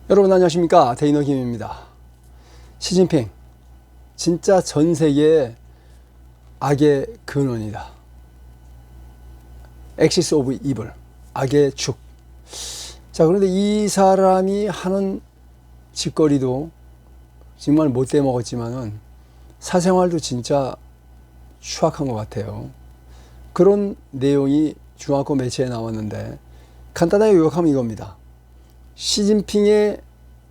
여러분 안녕하십니까, 데이너 김입니다. 시진핑 진짜 전 세계의 악의 근원이다. 엑시스 오브 이블, 악의 축. 자, 그런데 이 사람이 하는 짓거리도 정말 못돼 먹었지만은 사생활도 진짜 추악한 것 같아요. 그런 내용이 중앙권 매체에 나왔는데 간단하게 요약하면 이겁니다. 시진핑의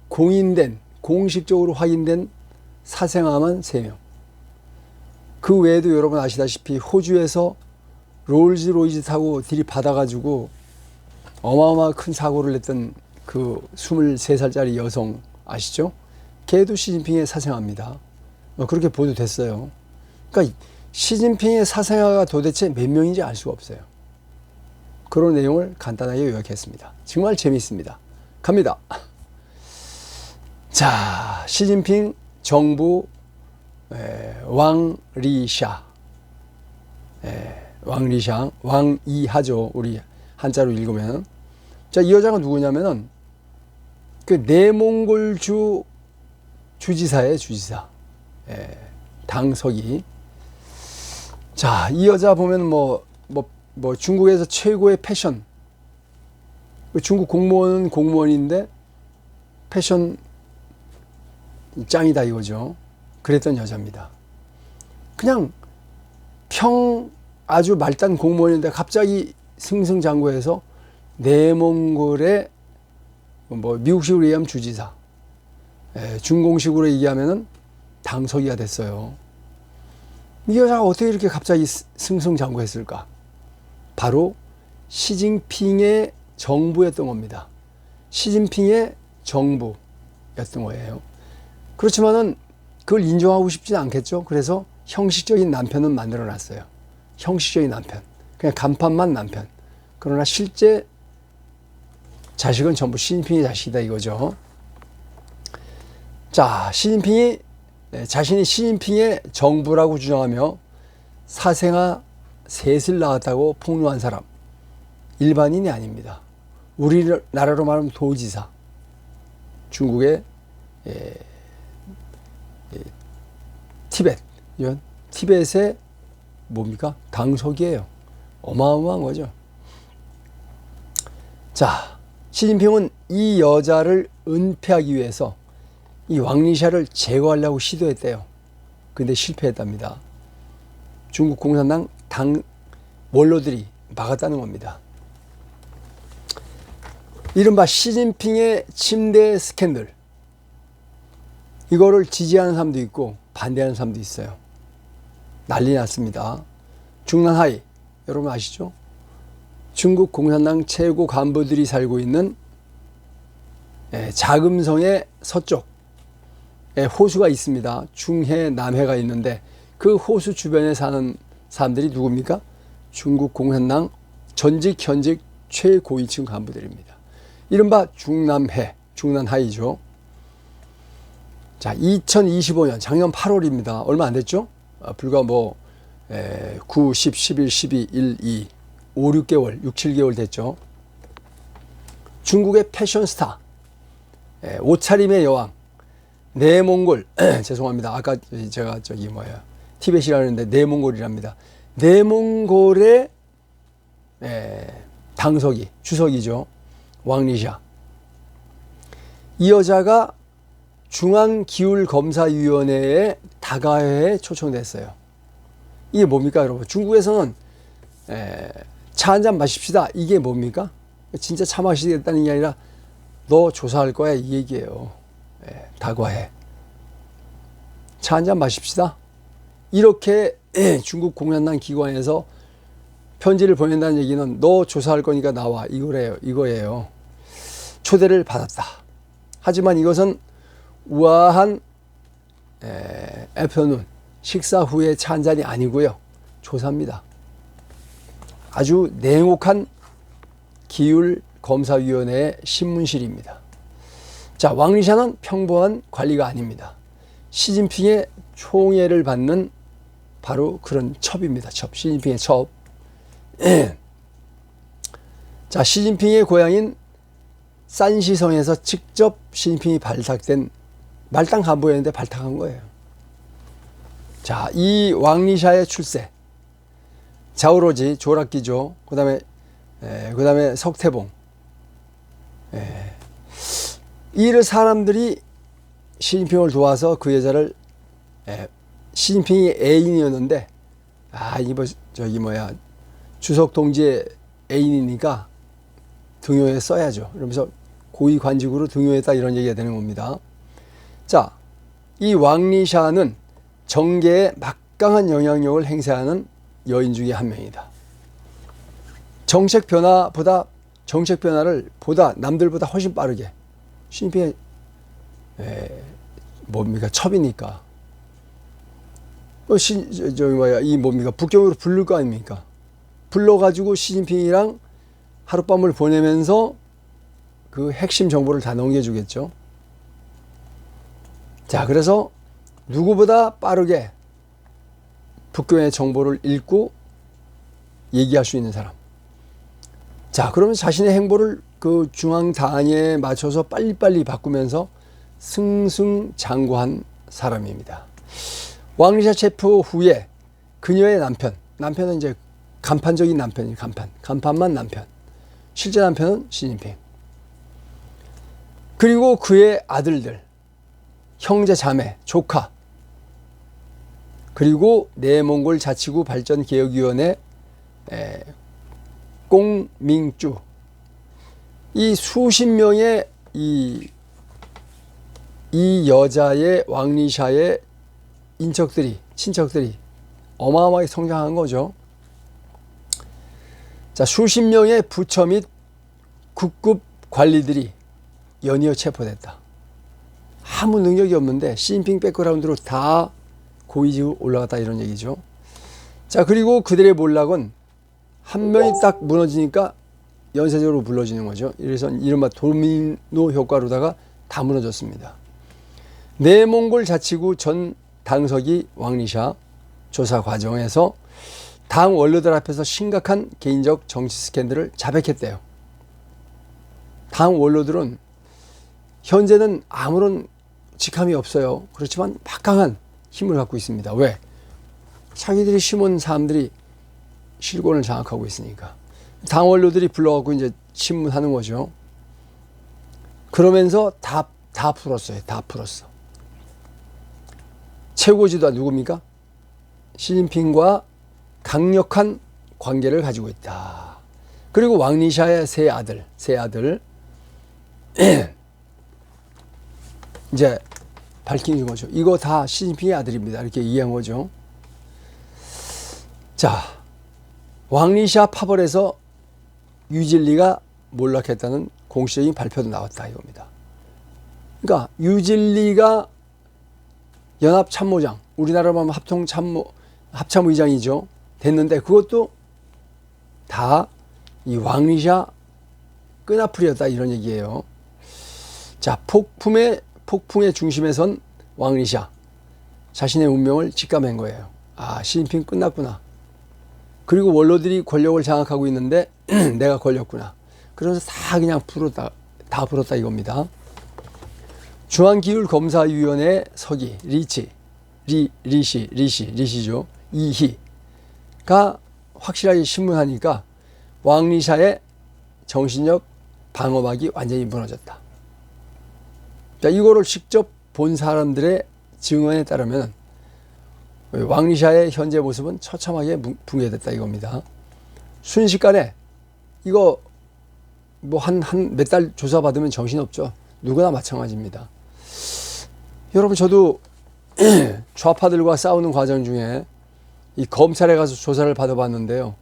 공인된, 공식적으로 확인된 사생아만 3명. 그 외에도 여러분 아시다시피 호주에서 롤즈로이즈 타고 들이받아가지고 어마어마한 큰 사고를 냈던 그 23살짜리 여성 아시죠? 걔도 시진핑의 사생아입니다. 그렇게 보도됐어요. 그러니까 시진핑의 사생아가 도대체 몇 명인지 알 수가 없어요. 그런 내용을 간단하게 요약했습니다. 정말 재미있습니다. 갑니다. 자, 시진핑 정부 왕리샤, 왕리샹, 왕이하죠. 우리 한자로 읽으면. 자, 이 여자가 누구냐면은 그 내몽골주 주지사예요, 주지사. 당서기. 자, 이 여자 보면 뭐 중국에서 최고의 패션. 중국 공무원은 공무원인데 패션 짱이다 이거죠. 그랬던 여자입니다. 그냥 아주 말단 공무원인데 갑자기 승승장구해서 내몽골의 미국식으로 얘기하면 주지사, 중공식으로 얘기하면은 당서기가 됐어요. 이 여자가 어떻게 이렇게 갑자기 승승장구했을까? 바로 시진핑의 정부였던 겁니다. 시진핑의 정부였던 거예요. 그렇지만은 그걸 인정하고 싶지는 않겠죠. 그래서 형식적인 남편은 만들어 놨어요. 형식적인 남편. 그냥 간판만 남편. 그러나 실제 자식은 전부 시진핑의 자식이다 이거죠. 자, 시진핑이 자신이 시진핑의 정부라고 주장하며 사생아 셋을 낳았다고 폭로한 사람. 일반인이 아닙니다. 우리나라로 말하면 도지사. 중국의 티벳. 이런 티벳의 뭡니까? 당서기예요. 어마어마한 거죠. 자, 시진핑은 이 여자를 은폐하기 위해서 이 왕리샤를 제거하려고 시도했대요. 근데 실패했답니다. 중국 공산당 당 원로들이 막았다는 겁니다. 이른바 시진핑의 침대 스캔들. 이거를 지지하는 사람도 있고 반대하는 사람도 있어요. 난리 났습니다. 중난하이, 여러분 아시죠? 중국 공산당 최고 간부들이 살고 있는 자금성의 서쪽에 호수가 있습니다. 중해, 남해가 있는데 그 호수 주변에 사는 사람들이 누굽니까? 중국 공산당 전직, 현직 최고위층 간부들입니다. 이른바 중남해, 중난하이죠. 자, 2025년 작년 8월입니다. 얼마 안 됐죠? 불과 9, 10, 11, 12, 1, 2, 5, 6개월, 6, 7개월 됐죠. 중국의 패션 스타, 옷차림의 여왕, 내몽골, 죄송합니다. 아까 제가 티벳이라 그랬는데 내몽골이랍니다. 내몽골의 당서기, 주석이죠. 왕리샤. 이 여자가 중앙기울검사위원회에 다가회에 초청됐어요. 이게 뭡니까, 여러분? 중국에서는 차 한잔 마십시다. 이게 뭡니까? 진짜 차 마시겠다는 게 아니라 너 조사할 거야 이 얘기예요. 다과회. 차 한잔 마십시다. 이렇게 중국 공산당 기관에서 편지를 보낸다는 얘기는 너 조사할 거니까 나와 이거예요. 초대를 받았다. 하지만 이것은 우아한 애프터눈, 식사 후에 차 한잔이 아니고요. 조사입니다. 아주 냉혹한 기율검사위원회의 신문실입니다. 자, 왕리샤는 평범한 관리가 아닙니다. 시진핑의 총애를 받는 바로 그런 첩입니다. 시진핑의 첩. 자, 시진핑의 고향인 산시성에서 직접 시진핑이 발탁된 말단 간부였는데 발탁한 거예요. 자, 이 왕리샤의 출세, 자오로지, 조락기조, 그다음에 석태봉, 이 사람들이 시진핑을 도와서 그 여자를, 시진핑이 애인이었는데, 주석 동지의 애인이니까 등용해 써야죠. 이러면서 고위관직으로 등용했다, 이런 얘기가 되는 겁니다. 자, 이 왕리샤는 정계에 막강한 영향력을 행사하는 여인 중에 한 명이다. 정책 변화를 남들보다 훨씬 빠르게, 시진핑의 첩이니까 북경으로 부를 거 아닙니까? 불러가지고 시진핑이랑 하룻밤을 보내면서 그 핵심 정보를 다 넘겨주겠죠. 자, 그래서 누구보다 빠르게 북경의 정보를 읽고 얘기할 수 있는 사람. 자, 그러면 자신의 행보를 그 중앙 단위에 맞춰서 빨리빨리 바꾸면서 승승장구한 사람입니다. 왕리샤 체포 후에 그녀의 남편은 이제 간판적인 남편이에요. 간판만 남편. 실제 남편은 시진핑. 그리고 그의 아들들, 형제, 자매, 조카, 그리고 내몽골 자치구 발전개혁위원회 꽁밍쭈, 이 수십 명의 이 여자의 왕리샤의 친척들이 어마어마하게 성장한 거죠. 자, 수십 명의 부처 및 국급 관리들이 연이어 체포됐다. 아무 능력이 없는데 시진핑 백그라운드로 다 고위직으로 올라갔다, 이런 얘기죠. 자, 그리고 그들의 몰락은 한 명이 딱 무너지니까 연쇄적으로 불러지는 거죠. 그래서 이른바 도미노 효과로다가 다 무너졌습니다. 내몽골 자치구 전 당서기 왕리샤 조사 과정에서 당 원로들 앞에서 심각한 개인적 정치 스캔들을 자백했대요. 당 원로들은 현재는 아무런 직함이 없어요. 그렇지만 막강한 힘을 갖고 있습니다. 왜? 자기들이 심은 사람들이 실권을 장악하고 있으니까. 당 원로들이 불러갖고 이제 신문하는 거죠. 그러면서 다 풀었어요. 다 풀었어. 최고 지도자 누굽니까? 시진핑과 강력한 관계를 가지고 있다. 그리고 왕리샤의 세 아들 이제 밝히는 거죠. 이거 다 시진핑의 아들입니다. 이렇게 이해한 거죠. 자, 왕리샤 파벌에서 유진리가 몰락했다는 공식적인 발표도 나왔다, 이겁니다. 그러니까 유진리가 연합참모장, 우리나라로 하면 합참의장이죠. 됐는데 그것도 다 이 왕리샤 끈앞풀이었다, 이런 얘기예요. 자, 폭풍의 중심에 선 왕리샤, 자신의 운명을 직감한 거예요. 아, 시진핑 끝났구나. 그리고 원로들이 권력을 장악하고 있는데 내가 걸렸구나. 그래서 다 그냥 다 풀었다, 이겁니다. 중앙기율검사위원회 서기 리시죠. 이희가 확실하게 신문하니까 왕리샤의 정신력 방어막이 완전히 무너졌다. 자, 이거를 직접 본 사람들의 증언에 따르면 왕리샤의 현재 모습은 처참하게 붕괴됐다, 이겁니다. 순식간에 이거 뭐 몇 달 조사받으면 정신없죠. 누구나 마찬가지입니다. 여러분, 저도 좌파들과 싸우는 과정 중에 이 검찰에 가서 조사를 받아봤는데요.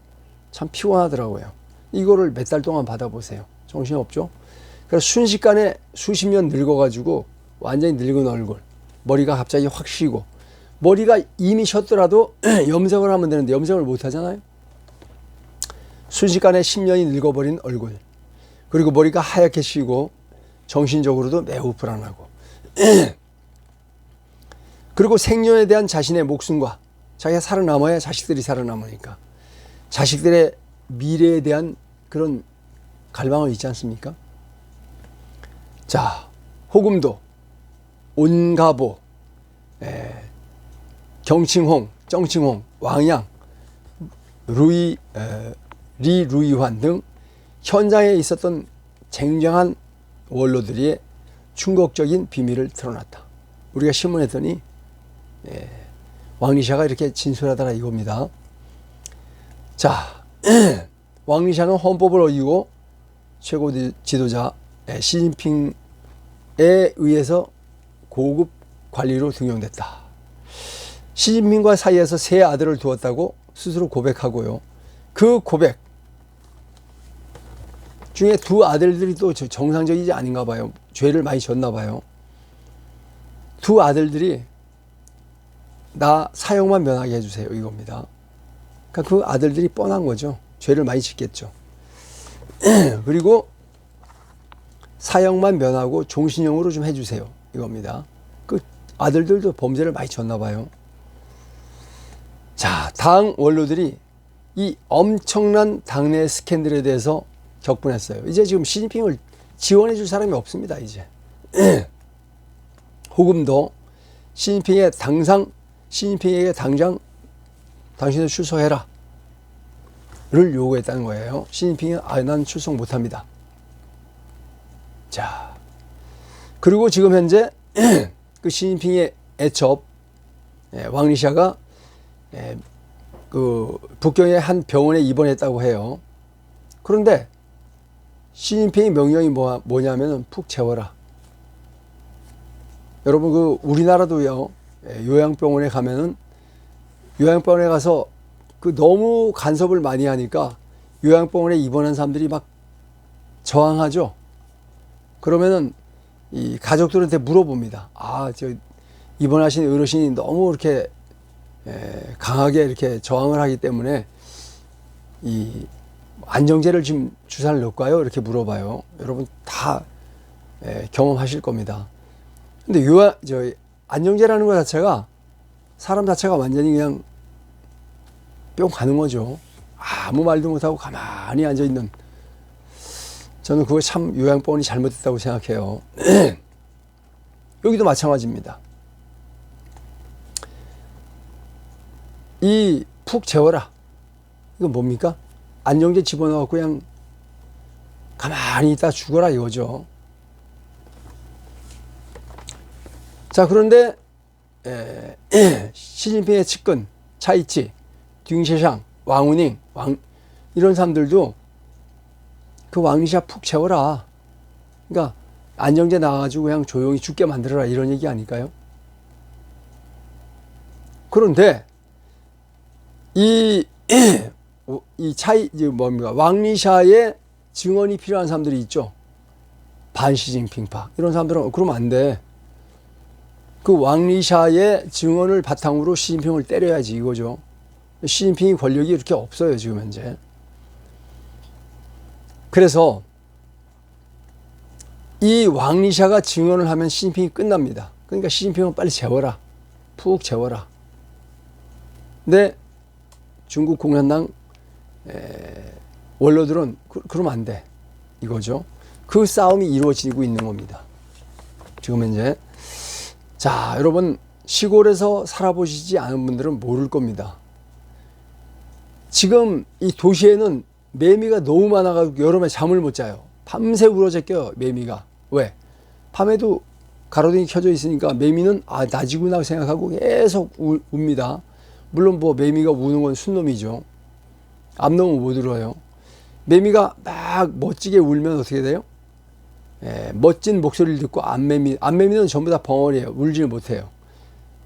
참 피곤하더라고요. 이거를 몇 달 동안 받아보세요. 정신없죠? 그래서 순식간에 수십 년 늙어가지고 완전히 늙은 얼굴, 머리가 갑자기 확 쉬고, 머리가 이미 쉬었더라도 염색을 하면 되는데 염색을 못 하잖아요. 순식간에 10년이 늙어버린 얼굴, 그리고 머리가 하얗게 쉬고 정신적으로도 매우 불안하고 그리고 생존에 대한 자신의 목숨과 자기가 살아남아야 자식들이 살아남으니까 자식들의 미래에 대한 그런 갈망은 있지 않습니까? 자, 호금도, 온가보, 경칭홍, 정칭홍, 왕양, 리루이환 등 현장에 있었던 쟁쟁한 원로들의 충격적인 비밀을 드러났다. 우리가 신문했더니 왕리샤가 이렇게 진술하더라 이겁니다. 자, 왕리샤는 헌법을 어기고 최고 지도자 시진핑에 의해서 고급 관리로 등용됐다. 시진핑과 사이에서 세 아들을 두었다고 스스로 고백하고요. 그 고백 중에 두 아들들이 또 정상적이지 아닌가 봐요. 죄를 많이 졌나 봐요. 두 아들들이 나 사형만 면하게 해주세요 이겁니다. 그러니까 그 아들들이 뻔한 거죠. 죄를 많이 짓겠죠. 그리고 사형만 면하고 종신형으로 좀 해주세요 이겁니다. 그 아들들도 범죄를 많이 졌나 봐요. 자, 당 원로들이 이 엄청난 당내 스캔들에 대해서 격분했어요. 이제 지금 시진핑을 지원해 줄 사람이 없습니다. 이제 호금도 시진핑에게 당장 당신을 출소해라 를 요구했다는 거예요. 시진핑은 난 출석 못합니다. 자, 그리고 지금 현재 그 시진핑의 애첩 왕리샤가 그 북경의 한 병원에 입원했다고 해요. 그런데 시진핑의 명령이 뭐냐면은 푹 재워라. 여러분 그 우리나라도요 요양병원에 가면은 요양병원에 가서 그 너무 간섭을 많이 하니까 요양병원에 입원한 사람들이 막 저항하죠. 그러면은 이 가족들한테 물어봅니다. 저 입원하신 어르신이 너무 이렇게 강하게 이렇게 저항을 하기 때문에 이 안정제를 지금 주사를 넣을까요? 이렇게 물어봐요. 여러분 다 경험하실 겁니다. 근데 안정제라는 것 자체가 사람 자체가 완전히 그냥 뿅 가는 거죠. 아무 말도 못하고 가만히 앉아있는. 저는 그거 참 요양병원이 잘못됐다고 생각해요. 여기도 마찬가지입니다. 이 푹 재워라. 이건 뭡니까? 안정제 집어넣고 그냥 가만히 있다 죽어라 이거죠. 자, 그런데 시진핑의 측근 차이치, 딩셰샹, 왕우닝, 이런 사람들도 그 왕리샤 푹 재워라. 그러니까 안정제 나와가지고 그냥 조용히 죽게 만들어라 이런 얘기 아닐까요? 그런데 왕리샤의 증언이 필요한 사람들이 있죠. 반시진핑파 이런 사람들은 그러면 안 돼. 그 왕리샤의 증언을 바탕으로 시진핑을 때려야지 이거죠. 시진핑이 권력이 이렇게 없어요 지금 현재. 그래서 이 왕리샤가 증언을 하면 시진핑이 끝납니다. 그러니까 시진핑은 빨리 재워라. 푹 재워라. 근데 중국 공산당 원로들은 그러면 안 돼. 이거죠. 그 싸움이 이루어지고 있는 겁니다. 지금 현재. 자, 여러분 시골에서 살아보시지 않은 분들은 모를 겁니다. 지금 이 도시에는 매미가 너무 많아가지고 여름에 잠을 못 자요. 밤새 울어제껴요 매미가. 왜? 밤에도 가로등이 켜져 있으니까 매미는 낮이구나 생각하고 계속 웁니다. 물론 매미가 우는 건 순놈이죠. 암놈은 못 울어요. 매미가 막 멋지게 울면 어떻게 돼요? 멋진 목소리를 듣고 암매미는 전부 다 벙어리예요. 울지를 못해요.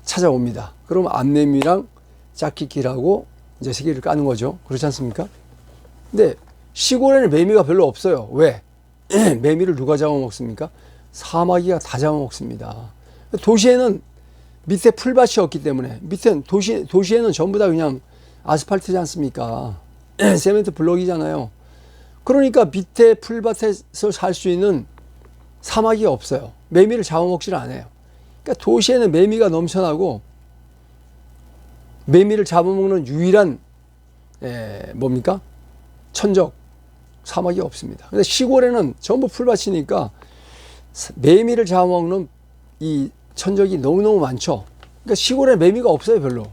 찾아옵니다. 그러면 암매미랑 짝짓기라고 이제 새끼를 까는 거죠. 그렇지 않습니까? 근데 시골에는 매미가 별로 없어요. 왜? 매미를 누가 잡아먹습니까? 사마귀가 다 잡아먹습니다. 도시에는 밑에 풀밭이 없기 때문에 도시에는 전부 다 그냥 아스팔트지 않습니까? 세멘트 블록이잖아요. 그러니까 밑에 풀밭에서 살 수 있는 사마귀가 없어요. 매미를 잡아먹질 않아요. 그러니까 도시에는 매미가 넘쳐나고 매미를 잡아먹는 유일한 뭡니까? 천적 사마귀가 없습니다. 근데 시골에는 전부 풀밭이니까 매미를 잡아먹는 이 천적이 너무너무 많죠. 그러니까 시골에 매미가 없어요, 별로.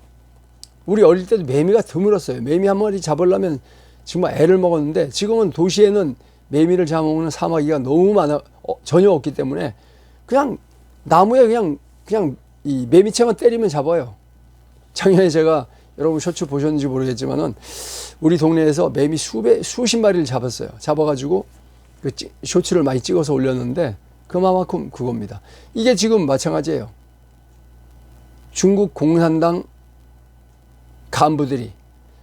우리 어릴 때도 매미가 드물었어요. 매미 한 마리 잡으려면 정말 애를 먹었는데, 지금은 도시에는 매미를 잡아먹는 사마귀가 너무 많아, 전혀 없기 때문에 그냥 나무에 그냥 이 매미채만 때리면 잡아요. 작년에 제가, 여러분 쇼츠 보셨는지 모르겠지만은 우리 동네에서 매미 수십 마리를 잡았어요. 잡아가지고 그 쇼츠를 많이 찍어서 올렸는데 그만큼 그겁니다. 이게 지금 마찬가지예요. 중국 공산당 간부들이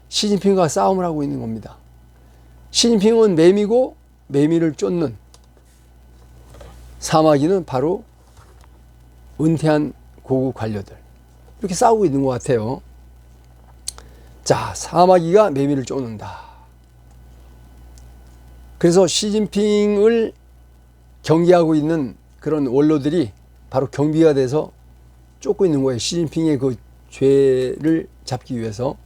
시진핑과 싸움을 하고 있는 겁니다. 시진핑은 매미고 매미를 쫓는 사마귀는 바로 은퇴한 고급 관료들. 이렇게 싸우고 있는 것 같아요. 자, 사마귀가 매미를 쫓는다. 그래서 시진핑을 경계하고 있는 그런 원로들이 바로 경비가 돼서 쫓고 있는 거예요. 시진핑의 그 죄를 잡기 위해서.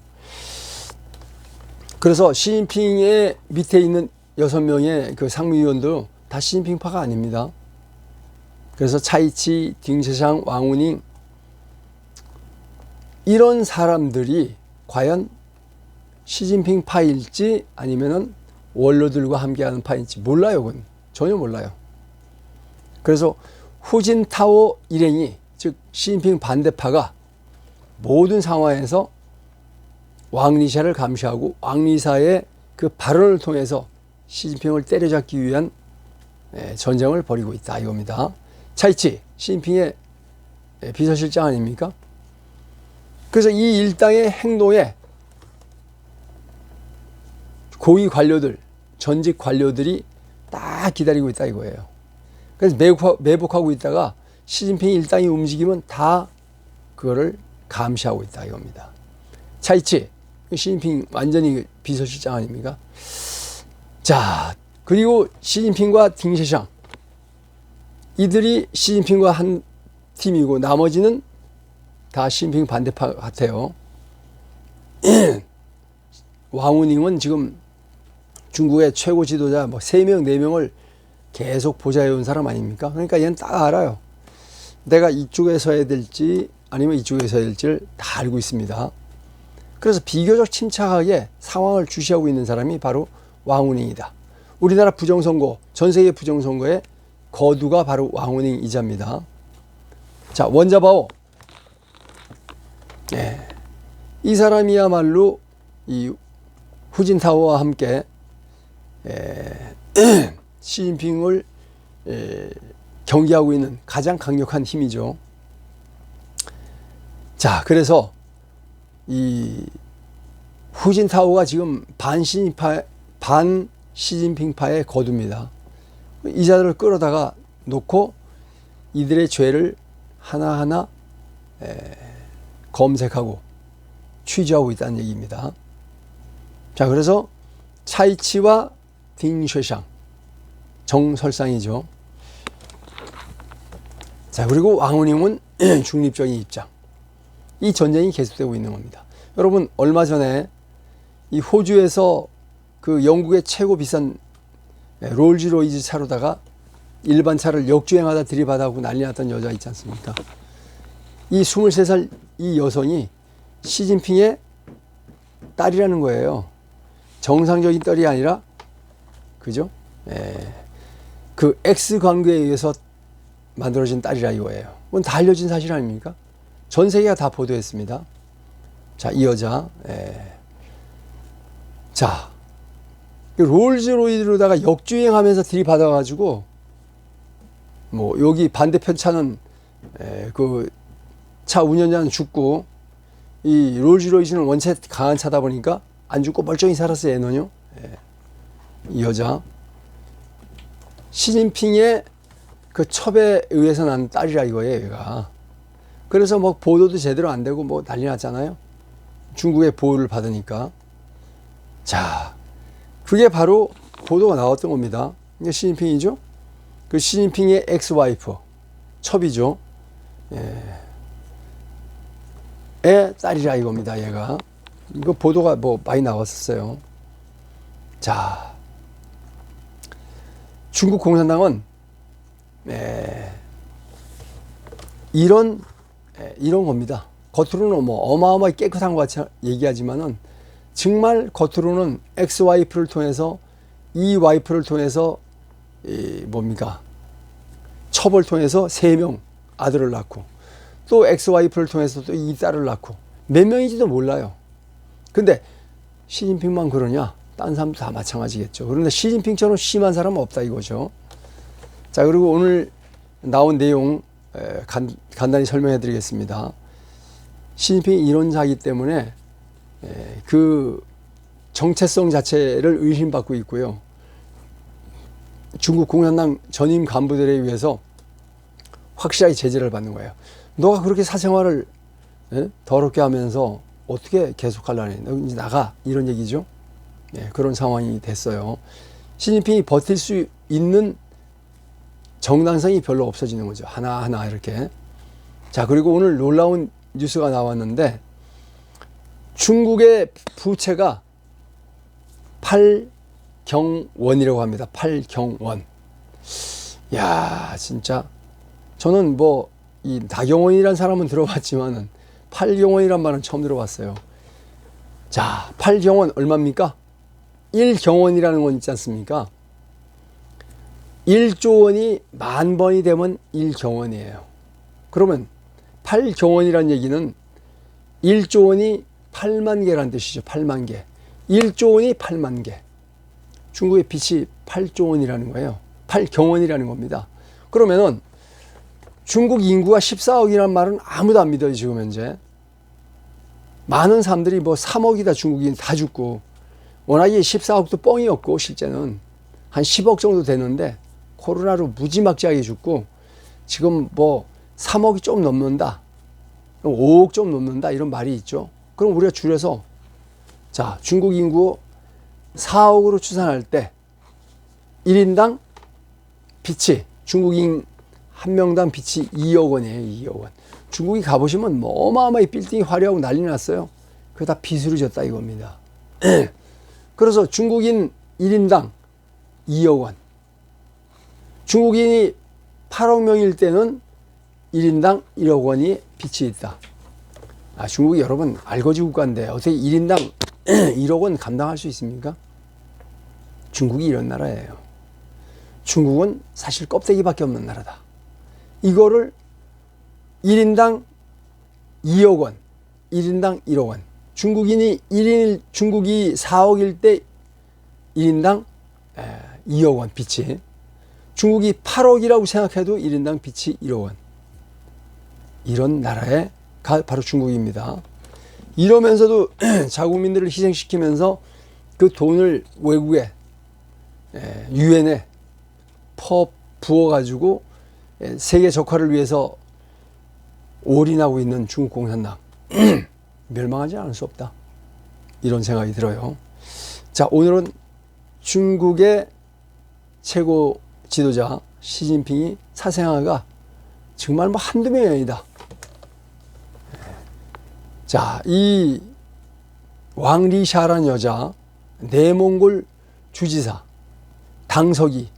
그래서 시진핑의 밑에 있는 6명의 그 상무위원도 다 시진핑파가 아닙니다. 그래서 차이치, 딩세샹, 왕우닝, 이런 사람들이 과연 시진핑 파일지 아니면은 원로들과 함께하는 파일지 몰라요. 그건 전혀 몰라요. 그래서 후진타오 일행이, 즉 시진핑 반대파가 모든 상황에서 왕리샤를 감시하고 왕리사의 그 발언을 통해서 시진핑을 때려잡기 위한 전쟁을 벌이고 있다, 이겁니다. 차이치, 시진핑의 비서실장 아닙니까? 그래서 이 일당의 행동에 고위 관료들, 전직 관료들이 딱 기다리고 있다, 이거예요. 그래서 매복하고 있다가 시진핑 일당이 움직이면 다 그거를 감시하고 있다, 이겁니다. 차이치, 시진핑 완전히 비서실장 아닙니까? 자, 그리고 시진핑과 딩세샹, 이들이 시진핑과 한 팀이고 나머지는 다 시진핑 반대파 같아요. 왕우닝은 지금 중국의 최고 지도자 3명, 4명을 계속 보좌해온 사람 아닙니까? 그러니까 얘는 딱 알아요. 내가 이쪽에 서야 될지 아니면 이쪽에 서야 될지를 다 알고 있습니다. 그래서 비교적 침착하게 상황을 주시하고 있는 사람이 바로 왕우닝이다. 우리나라 부정선거, 전 세계 부정선거의 거두가 바로 왕우닝 이자입니다. 자, 원자바오. 네. 이 사람이야말로 이 후진타오와 함께 시진핑을 경계하고 있는 가장 강력한 힘이죠. 자, 그래서 이 후진타오가 지금 반시진핑파의 거두입니다. 이 자들을 끌어다가 놓고 이들의 죄를 하나하나 검색하고 취조하고 있다는 얘기입니다. 자, 그래서 차이치와 딩쉐샹, 정설상이죠. 자, 그리고 왕우닝은 중립적인 입장. 이 전쟁이 계속되고 있는 겁니다. 여러분, 얼마 전에 이 호주에서 그 영국의 최고 비싼 롤즈로이즈 차로다가 일반 차를 역주행하다 들이받아고 난리 났던 여자 있지 않습니까? 이 23살 이 여성이 시진핑의 딸이라는 거예요. 정상적인 딸이 아니라, 그죠? 그 X 관계에 의해서 만들어진 딸이라 이거예요. 그건 다 알려진 사실 아닙니까? 전 세계가 다 보도했습니다. 자, 이 여자. 자, 롤즈로이드로다가 역주행하면서 들이받아가지고, 여기 반대편 차는, 그 차 운전자는 죽고, 이 롤즈로이즈는 원체 강한 차다 보니까 안 죽고 멀쩡히 살았어요, 얘는요. 이 여자. 시진핑의 그 첩에 의해서 난 딸이라 이거예요, 얘가. 그래서 보도도 제대로 안 되고 난리 났잖아요. 중국의 보호를 받으니까. 자, 그게 바로 보도가 나왔던 겁니다. 이게 시진핑이죠. 그 시진핑의 엑스와이프, 첩이죠. 의 딸이라 이겁니다, 얘가. 이거 보도가 많이 나왔었어요. 자, 중국 공산당은 이런 겁니다. 겉으로는 뭐 어마어마하게 깨끗한 것 같이 얘기하지만은 정말 겉으로는 엑스와이프를 통해서 이 와이프를 통해서 뭡니까? 첩을 통해서 3명 아들을 낳고 또 엑스와이프를 통해서 또 이 딸을 낳고 몇 명인지도 몰라요. 근데 시진핑만 그러냐? 딴 사람도 다 마찬가지겠죠. 그런데 시진핑처럼 심한 사람은 없다 이거죠. 자, 그리고 오늘 나온 내용 간단히 설명해 드리겠습니다. 시진핑이 이론자이기 때문에 그 정체성 자체를 의심받고 있고요. 중국 공산당 전임 간부들에 의해서 확실하게 제재를 받는 거예요. 너가 그렇게 사생활을 더럽게 하면서 어떻게 계속하려니? 너 이제 나가, 이런 얘기죠. 그런 상황이 됐어요. 시진핑이 버틸 수 있는 정당성이 별로 없어지는 거죠. 하나하나 이렇게. 자, 그리고 오늘 놀라운 뉴스가 나왔는데 중국의 부채가 8경원이라고 합니다. 8경원. 야, 진짜 저는 뭐 이 나경원이라는 사람은 들어봤지만은 8경원이란 말은 처음 들어봤어요. 자, 8경원 얼마입니까? 1경원이라는 건 있지 않습니까? 1조 원이 10,000번이 되면 1경원이에요. 그러면 8경원이라는 얘기는 1조 원이 8만 개라는 뜻이죠. 8만 개. 1조 원이 8만 개. 중국의 빚이 8조 원이라는 거예요. 8경원이라는 겁니다. 그러면은 중국 인구가 14억이라는 말은 아무도 안 믿어요, 지금 현재. 많은 사람들이 뭐 3억이다 중국인 다 죽고, 워낙에 14억도 뻥이었고, 실제는 한 10억 정도 되는데, 코로나로 무지막지하게 죽고, 지금 뭐 3억이 좀 넘는다, 5억 좀 넘는다, 이런 말이 있죠. 그럼 우리가 줄여서, 자, 중국 인구 4억으로 추산할 때, 1인당 빚이, 중국인 한 명당 빚이 2억 원이에요, 2억 원. 중국이 가보시면 뭐 어마어마하게 빌딩이 화려하고 난리 났어요. 그게 다 빚으로 졌다 이겁니다. 그래서 중국인 1인당 2억 원. 중국인이 8억 명일 때는 1인당 1억 원이 빚이 있다. 아, 중국이 여러분 알거지 국가인데 어떻게 1인당 1억 원 감당할 수 있습니까? 중국이 이런 나라예요. 중국은 사실 껍데기밖에 없는 나라다. 이거를 1인당 2억 원, 1인당 1억 원. 중국이 4억일 때 1인당 2억 원 빚이. 중국이 8억이라고 생각해도 1인당 빚이 1억 원. 이런 나라가 바로 중국입니다. 이러면서도 자국민들을 희생시키면서 그 돈을 외국에, 유엔에 부어가지고 세계 적화를 위해서 올인하고 있는 중국 공산당. 멸망하지 않을 수 없다. 이런 생각이 들어요. 자, 오늘은 중국의 최고 지도자 시진핑이 사생아가 정말 뭐 한두 명이 아니다. 자, 이 왕리샤라는 여자, 내몽골 주지사, 당서기가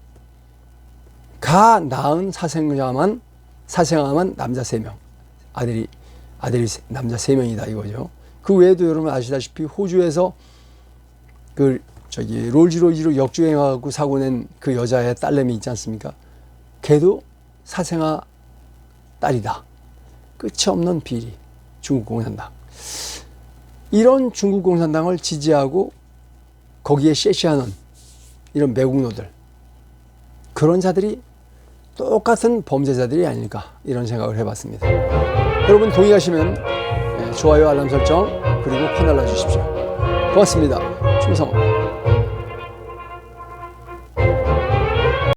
낳은 사생아만 남자 3명. 아들이 남자 3명이다 이거죠. 그 외에도 여러분 아시다시피 호주에서 롤즈로이즈로 역주행하고 사고 낸 그 여자의 딸내미 있지 않습니까? 걔도 사생아 딸이다. 끝이 없는 비리. 중국 공산당. 이런 중국 공산당을 지지하고 거기에 셰시하는 이런 매국노들. 그런 자들이 똑같은 범죄자들이 아닐까 이런 생각을 해봤습니다. 여러분 동의하시면 좋아요, 알람 설정 그리고 퍼날라 주십시오. 고맙습니다. 충성.